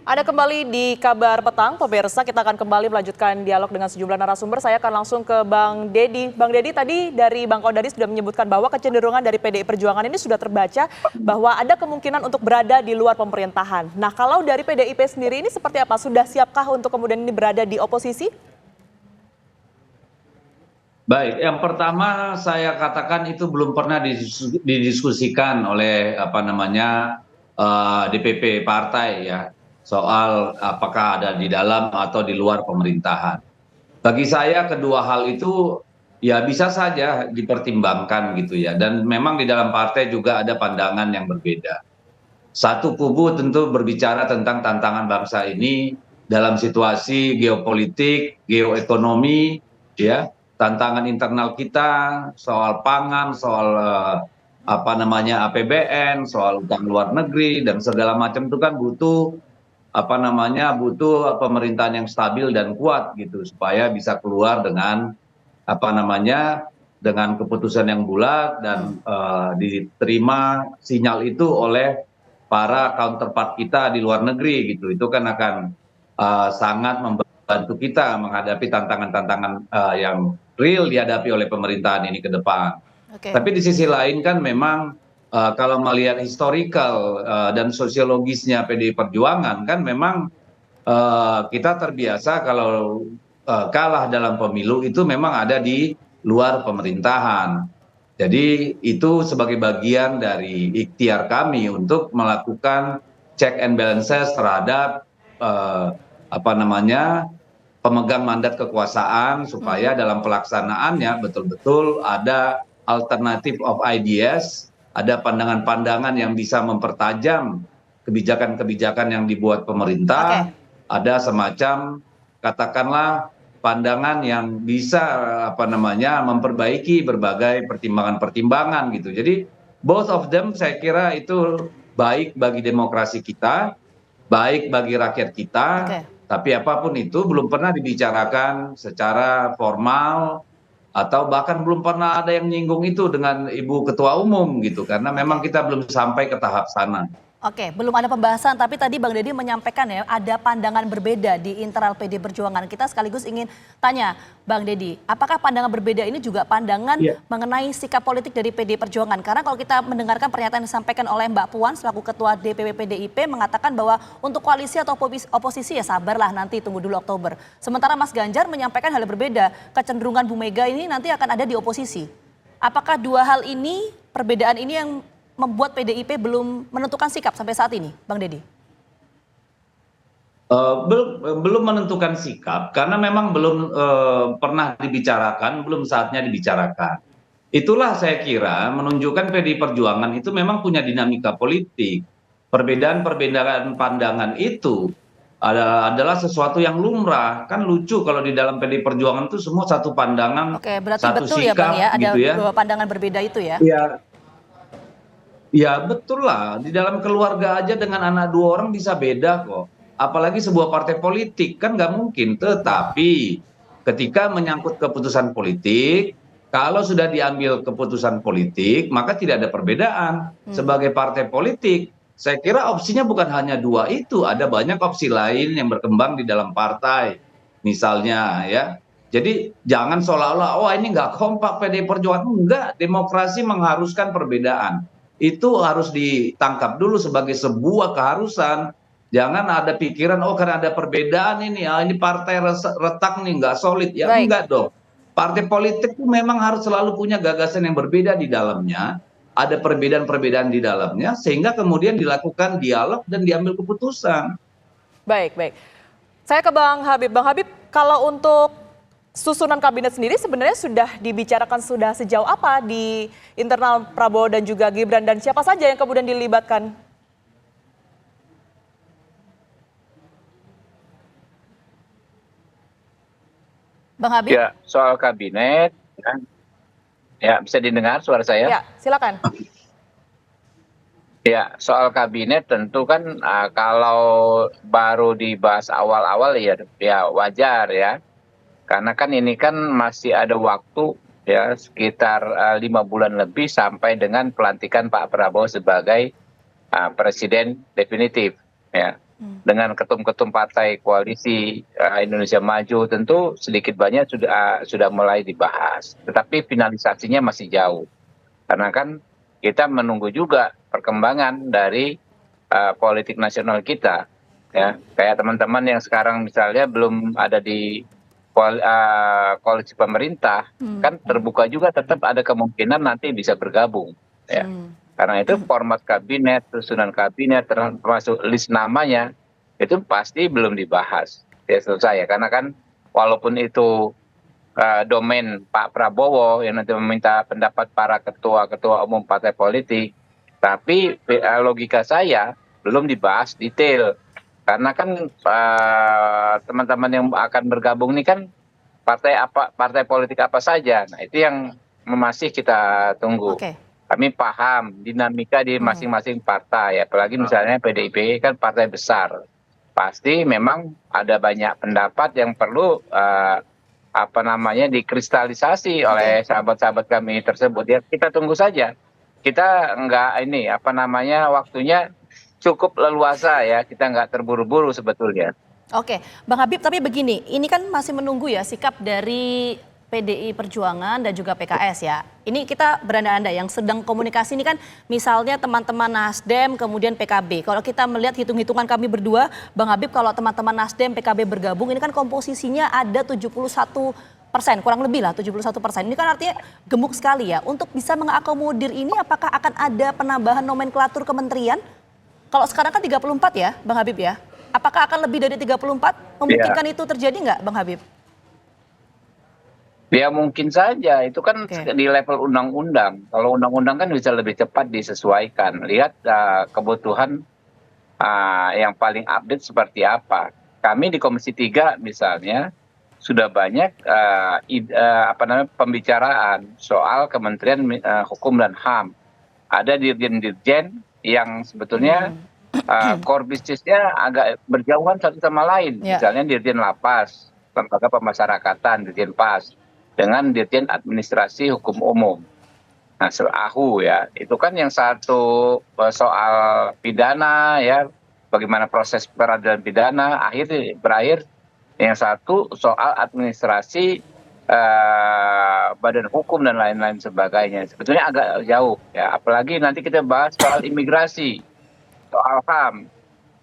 Ada kembali di Kabar Petang, pemirsa. Kita akan kembali melanjutkan dialog dengan sejumlah narasumber. Saya akan langsung ke Bang Dedi. Bang Dedi, tadi dari Bang Kodari sudah menyebutkan bahwa kecenderungan dari PDI Perjuangan ini sudah terbaca bahwa ada kemungkinan untuk berada di luar pemerintahan. Nah, kalau dari PDIP sendiri ini seperti apa? Sudah siapkah untuk kemudian ini berada di oposisi? Baik, yang pertama saya katakan itu belum pernah didiskusikan oleh DPP partai ya, soal apakah ada di dalam atau di luar pemerintahan. Bagi saya kedua hal itu ya bisa saja dipertimbangkan gitu ya, dan memang di dalam partai juga ada pandangan yang berbeda. Satu kubu tentu berbicara tentang tantangan bangsa ini dalam situasi geopolitik, geoekonomi, ya, tantangan internal kita, soal pangan, soal APBN, soal utang luar negeri dan segala macam itu kan butuh butuh pemerintahan yang stabil dan kuat gitu supaya bisa keluar dengan dengan keputusan yang bulat dan diterima sinyal itu oleh para counterpart kita di luar negeri gitu. Itu kan akan sangat membantu kita menghadapi tantangan-tantangan yang real dihadapi oleh pemerintahan ini ke depan. Oke. Tapi di sisi lain kan memang kalau melihat historical dan sosiologisnya PDI Perjuangan kan memang kita terbiasa kalau kalah dalam pemilu itu memang ada di luar pemerintahan. Jadi itu sebagai bagian dari ikhtiar kami untuk melakukan check and balances terhadap eh, pemegang mandat kekuasaan supaya dalam pelaksanaannya betul-betul ada alternative of ideas, ada pandangan-pandangan yang bisa mempertajam kebijakan-kebijakan yang dibuat pemerintah, Oke. ada semacam katakanlah pandangan yang bisa memperbaiki berbagai pertimbangan-pertimbangan gitu. Jadi both of them saya kira itu baik bagi demokrasi kita, baik bagi rakyat kita, Oke. tapi apapun itu belum pernah dibicarakan secara formal atau bahkan belum pernah ada yang nyinggung itu dengan Ibu Ketua Umum gitu karena memang Oke. kita belum sampai ke tahap sana. Oke, belum ada pembahasan, tapi tadi Bang Deddy menyampaikan ya, ada pandangan berbeda di internal PD Perjuangan. Kita sekaligus ingin tanya, Bang Deddy, apakah pandangan berbeda ini juga pandangan Iya. mengenai sikap politik dari PD Perjuangan? Karena kalau kita mendengarkan pernyataan yang disampaikan oleh Mbak Puan selaku Ketua DPP PDIP mengatakan bahwa untuk koalisi atau oposisi ya sabarlah nanti tunggu dulu Oktober. Sementara Mas Ganjar menyampaikan hal yang berbeda, kecenderungan Bu Mega ini nanti akan ada di oposisi. Apakah dua hal ini, perbedaan ini yang membuat PDIP belum menentukan sikap sampai saat ini, Bang Deddy? Belum menentukan sikap karena memang belum pernah dibicarakan, belum saatnya dibicarakan. Itulah saya kira menunjukkan PDI Perjuangan itu memang punya dinamika politik. Perbedaan-perbedaan pandangan itu adalah sesuatu yang lumrah. Kan lucu kalau di dalam PDI Perjuangan itu semua satu pandangan, Oke, berarti satu betul ya Bang ya, sikap ada gitu ya. dua pandangan berbeda itu ya? Iya, ya betul lah, di dalam keluarga aja dengan anak dua orang bisa beda kok. Apalagi sebuah partai politik, kan nggak mungkin. Tetapi ketika menyangkut keputusan politik, kalau sudah diambil keputusan politik, maka tidak ada perbedaan. Sebagai partai politik, saya kira opsinya bukan hanya dua itu, ada banyak opsi lain yang berkembang di dalam partai. Misalnya ya, jadi jangan seolah-olah, oh ini nggak kompak PDI Perjuangan. Enggak, demokrasi mengharuskan perbedaan itu harus ditangkap dulu sebagai sebuah keharusan. Jangan ada pikiran, oh karena ada perbedaan ini partai retak nih, nggak solid. Ya Baik, enggak dong. Partai politik itu memang harus selalu punya gagasan yang berbeda di dalamnya. Ada perbedaan-perbedaan di dalamnya, sehingga kemudian dilakukan dialog dan diambil keputusan. baik, baik. Saya ke Bang Habib. Bang Habib, kalau untuk susunan kabinet sendiri sebenarnya sudah dibicarakan sudah sejauh apa di internal Prabowo dan juga Gibran dan siapa saja yang kemudian dilibatkan? Bang Habib? Ya, soal kabinet, ya bisa didengar suara saya? Ya, silakan. Ya, soal kabinet tentu kan kalau baru dibahas awal-awal ya wajar ya, karena kan ini kan masih ada waktu ya sekitar 5 bulan lebih sampai dengan pelantikan Pak Prabowo sebagai presiden definitif ya. dengan ketum-ketum partai koalisi Indonesia Maju, tentu sedikit banyak sudah mulai dibahas. Tetapi finalisasinya masih jauh. Karena kan kita menunggu juga perkembangan dari politik nasional kita. Ya, kayak teman-teman yang sekarang misalnya belum ada di koalisi pemerintah, kan terbuka juga tetap ada kemungkinan nanti bisa bergabung. Ya. Karena itu format kabinet, susunan kabinet, termasuk list namanya, itu pasti belum dibahas. Ya, selesai ya. Karena kan walaupun itu domain Pak Prabowo yang nanti meminta pendapat para ketua-ketua umum partai politik, tapi logika saya belum dibahas detail. Karena kan teman-teman yang akan bergabung ini kan partai politik apa saja. Nah, itu yang masih kita tunggu. Oke. Kami paham dinamika di masing-masing partai, apalagi misalnya PDIP kan partai besar. Pasti memang ada banyak pendapat yang perlu dikristalisasi oleh sahabat-sahabat kami tersebut. Ya, kita tunggu saja. Kita waktunya cukup leluasa ya, kita nggak terburu-buru sebetulnya. Oke, Bang Habib, tapi begini, ini kan masih menunggu ya sikap dari PDI Perjuangan dan juga PKS ya. Ini kita berandai-andai yang sedang komunikasi ini kan misalnya teman-teman Nasdem kemudian PKB. Kalau kita melihat hitung-hitungan kami berdua, Bang Habib, kalau teman-teman Nasdem PKB bergabung ini kan komposisinya ada 71%, kurang lebih lah 71%. Ini kan artinya gemuk sekali ya. Untuk bisa mengakomodir ini apakah akan ada penambahan nomenklatur kementerian? Kalau sekarang kan 34 ya Bang Habib ya. Apakah akan lebih dari 34? Memungkinkan itu terjadi nggak Bang Habib? Ya mungkin saja, itu kan di level undang-undang. Kalau undang-undang kan bisa lebih cepat disesuaikan. Lihat kebutuhan yang paling update seperti apa. Kami di Komisi 3 misalnya sudah banyak pembicaraan soal Kementerian Hukum dan HAM. Ada dirjen-dirjen yang sebetulnya core bisnisnya agak berjauhan satu sama lain. Misalnya Dirjen Lapas, Lembaga Pemasyarakatan, Dirjen PAS, dengan Dirjen Administrasi Hukum Umum. Nah, AHU ya, itu kan yang satu soal pidana ya, bagaimana proses peradilan pidana, berakhir. Yang satu soal administrasi badan hukum dan lain-lain sebagainya. Sebetulnya agak jauh ya, apalagi nanti kita bahas soal imigrasi, soal HAM.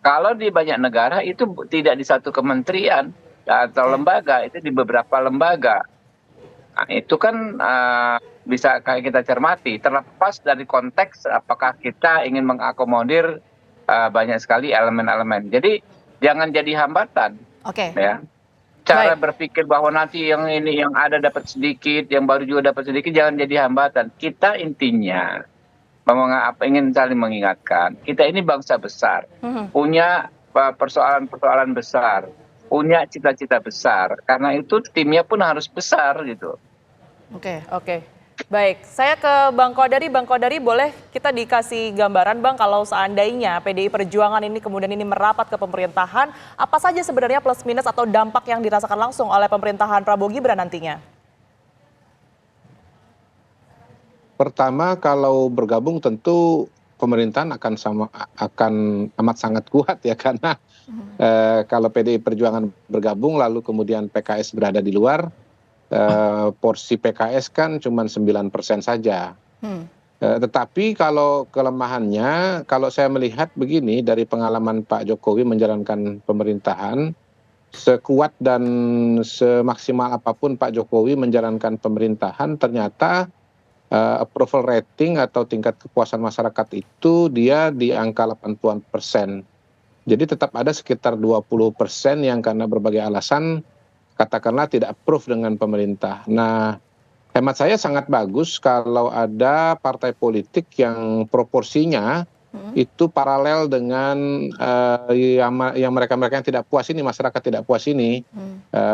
Kalau di banyak negara itu tidak di satu kementerian atau lembaga, itu di beberapa lembaga. Nah, itu kan bisa kayak kita cermati, terlepas dari konteks apakah kita ingin mengakomodir banyak sekali elemen-elemen. Jadi jangan jadi hambatan. Ya. Cara berpikir bahwa nanti yang ini yang ada dapat sedikit, yang baru juga dapat sedikit, jangan jadi hambatan. Kita intinya ingin saling mengingatkan, kita ini bangsa besar, punya persoalan-persoalan besar, punya cita-cita besar, karena itu timnya pun harus besar gitu. Oke. Baik, saya ke Bang Kodari. Bang Kodari, boleh kita dikasih gambaran Bang, kalau seandainya PDI Perjuangan ini kemudian merapat ke pemerintahan, apa saja sebenarnya plus minus atau dampak yang dirasakan langsung oleh pemerintahan Prabowo Gibran nantinya? Pertama, kalau bergabung tentu pemerintahan akan amat sangat kuat ya, karena kalau PDI Perjuangan bergabung lalu kemudian PKS berada di luar, porsi PKS kan cuma 9% saja. Tetapi kalau kelemahannya, kalau saya melihat begini dari pengalaman Pak Jokowi menjalankan pemerintahan, sekuat dan semaksimal apapun Pak Jokowi menjalankan pemerintahan, ternyata approval rating atau tingkat kepuasan masyarakat itu dia di angka 80%. Jadi tetap ada sekitar 20% yang karena berbagai alasan katakanlah tidak approve dengan pemerintah. Nah, hemat saya sangat bagus kalau ada partai politik yang proporsinya itu paralel dengan yang mereka-mereka yang tidak puas ini, masyarakat tidak puas ini.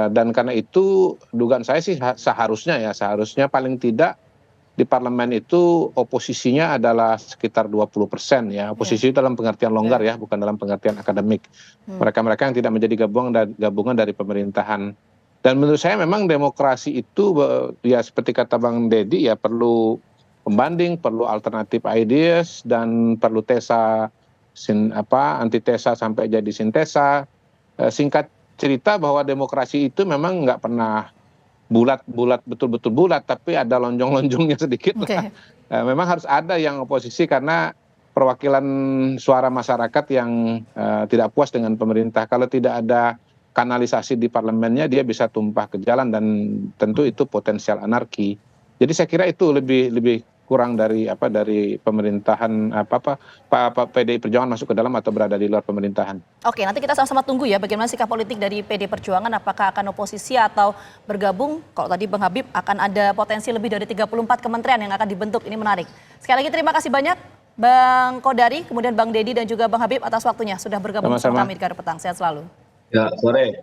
Dan karena itu dugaan saya sih seharusnya paling tidak di parlemen itu oposisinya adalah sekitar 20% ya. Oposisi dalam pengertian longgar ya, bukan dalam pengertian akademik. Mereka-mereka yang tidak menjadi gabungan dari pemerintahan. Dan menurut saya memang demokrasi itu ya seperti kata Bang Deddy ya perlu pembanding, perlu alternatif ideas, dan perlu tesa antitesa sampai jadi sintesa. Singkat cerita bahwa demokrasi itu memang nggak pernah bulat-bulat betul-betul bulat, tapi ada lonjong-lonjongnya sedikit lah. Memang harus ada yang oposisi karena perwakilan suara masyarakat yang tidak puas dengan pemerintah. Kalau tidak ada kanalisasi di parlemennya, dia bisa tumpah ke jalan dan tentu itu potensial anarki. Jadi saya kira itu lebih kurang dari pemerintahan PDI Perjuangan masuk ke dalam atau berada di luar pemerintahan. Oke, nanti kita sama-sama tunggu ya bagaimana sikap politik dari PD Perjuangan, apakah akan oposisi atau bergabung. Kalau tadi Bang Habib akan ada potensi lebih dari 34 kementerian yang akan dibentuk, ini menarik. Sekali lagi terima kasih banyak Bang Kodari, kemudian Bang Dedi dan juga Bang Habib atas waktunya sudah bergabung bersama kami di Garda Petang. Sehat selalu. Ya, sore.